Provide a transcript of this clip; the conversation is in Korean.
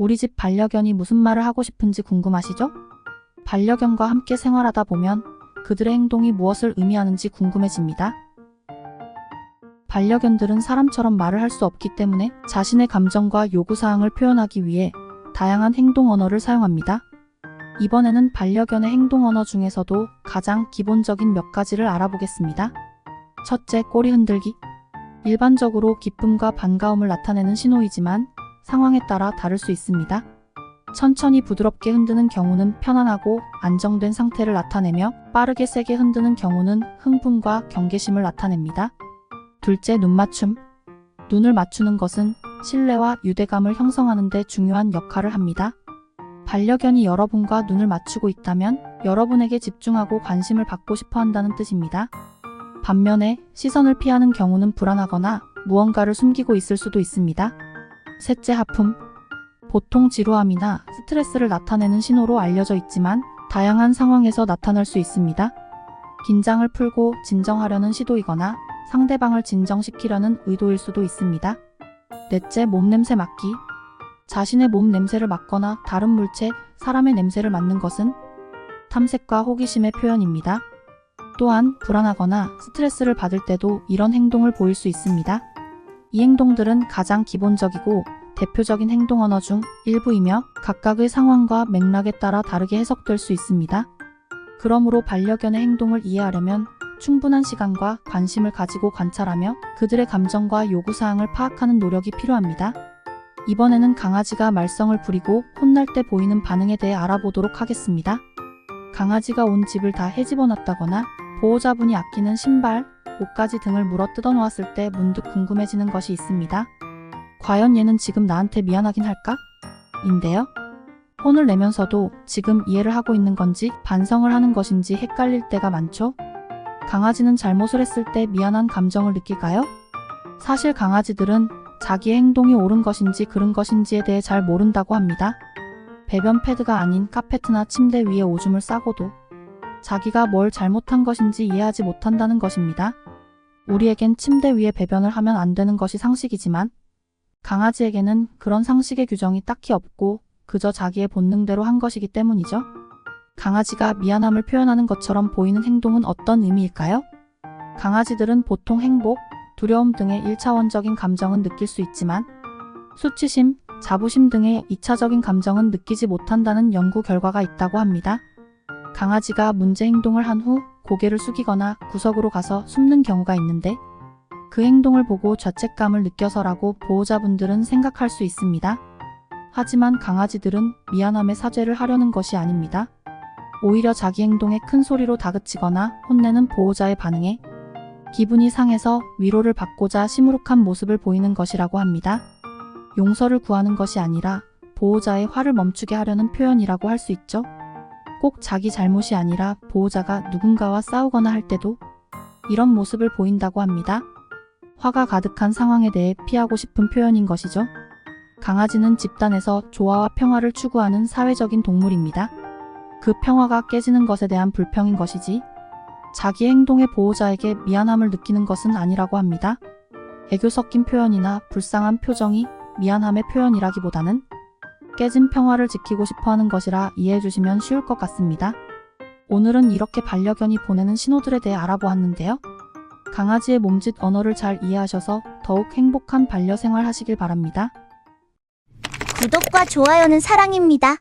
우리 집 반려견이 무슨 말을 하고 싶은지 궁금하시죠? 반려견과 함께 생활하다 보면 그들의 행동이 무엇을 의미하는지 궁금해집니다. 반려견들은 사람처럼 말을 할 수 없기 때문에 자신의 감정과 요구사항을 표현하기 위해 다양한 행동 언어를 사용합니다. 이번에는 반려견의 행동 언어 중에서도 가장 기본적인 몇 가지를 알아보겠습니다. 첫째, 꼬리 흔들기. 일반적으로 기쁨과 반가움을 나타내는 신호이지만 상황에 따라 다를 수 있습니다. 천천히 부드럽게 흔드는 경우는 편안하고 안정된 상태를 나타내며 빠르게 세게 흔드는 경우는 흥분과 경계심을 나타냅니다. 둘째, 눈 맞춤. 눈을 맞추는 것은 신뢰와 유대감을 형성하는 데 중요한 역할을 합니다. 반려견이 여러분과 눈을 맞추고 있다면 여러분에게 집중하고 관심을 받고 싶어 한다는 뜻입니다. 반면에 시선을 피하는 경우는 불안하거나 무언가를 숨기고 있을 수도 있습니다. 셋째, 하품. 보통 지루함이나 스트레스를 나타내는 신호로 알려져 있지만 다양한 상황에서 나타날 수 있습니다. 긴장을 풀고 진정하려는 시도이거나 상대방을 진정시키려는 의도일 수도 있습니다. 넷째, 몸냄새 맡기. 자신의 몸 냄새를 맡거나 다른 물체, 사람의 냄새를 맡는 것은 탐색과 호기심의 표현입니다. 또한 불안하거나 스트레스를 받을 때도 이런 행동을 보일 수 있습니다. 이 행동들은 가장 기본적이고 대표적인 행동 언어 중 일부이며 각각의 상황과 맥락에 따라 다르게 해석될 수 있습니다. 그러므로 반려견의 행동을 이해하려면 충분한 시간과 관심을 가지고 관찰하며 그들의 감정과 요구사항을 파악하는 노력이 필요합니다. 이번에는 강아지가 말썽을 부리고 혼날 때 보이는 반응에 대해 알아보도록 하겠습니다. 강아지가 온 집을 다 헤집어놨다거나 보호자분이 아끼는 신발, 옷가지 등을 물어 뜯어놓았을 때 문득 궁금해지는 것이 있습니다. 과연 얘는 지금 나한테 미안하긴 할까? 인데요. 혼을 내면서도 지금 이해를 하고 있는 건지 반성을 하는 것인지 헷갈릴 때가 많죠? 강아지는 잘못을 했을 때 미안한 감정을 느낄까요? 사실 강아지들은 자기의 행동이 옳은 것인지 그른 것인지에 대해 잘 모른다고 합니다. 배변 패드가 아닌 카페트나 침대 위에 오줌을 싸고도 자기가 뭘 잘못한 것인지 이해하지 못한다는 것입니다. 우리에겐 침대 위에 배변을 하면 안 되는 것이 상식이지만 강아지에게는 그런 상식의 규정이 딱히 없고 그저 자기의 본능대로 한 것이기 때문이죠. 강아지가 미안함을 표현하는 것처럼 보이는 행동은 어떤 의미일까요? 강아지들은 보통 행복, 두려움 등의 1차원적인 감정은 느낄 수 있지만 수치심, 자부심 등의 2차적인 감정은 느끼지 못한다는 연구 결과가 있다고 합니다. 강아지가 문제 행동을 한 후 고개를 숙이거나 구석으로 가서 숨는 경우가 있는데 그 행동을 보고 죄책감을 느껴서라고 보호자분들은 생각할 수 있습니다. 하지만 강아지들은 미안함에 사죄를 하려는 것이 아닙니다. 오히려 자기 행동에 큰 소리로 다그치거나 혼내는 보호자의 반응에 기분이 상해서 위로를 받고자 시무룩한 모습을 보이는 것이라고 합니다. 용서를 구하는 것이 아니라 보호자의 화를 멈추게 하려는 표현이라고 할 수 있죠. 꼭 자기 잘못이 아니라 보호자가 누군가와 싸우거나 할 때도 이런 모습을 보인다고 합니다. 화가 가득한 상황에 대해 피하고 싶은 표현인 것이죠. 강아지는 집단에서 조화와 평화를 추구하는 사회적인 동물입니다. 그 평화가 깨지는 것에 대한 불평인 것이지 자기 행동에 보호자에게 미안함을 느끼는 것은 아니라고 합니다. 애교 섞인 표현이나 불쌍한 표정이 미안함의 표현이라기보다는 깨진 평화를 지키고 싶어하는 것이라 이해해 주시면 쉬울 것 같습니다. 오늘은 이렇게 반려견이 보내는 신호들에 대해 알아보았는데요. 강아지의 몸짓 언어를 잘 이해하셔서 더욱 행복한 반려생활 하시길 바랍니다. 구독과 좋아요는 사랑입니다.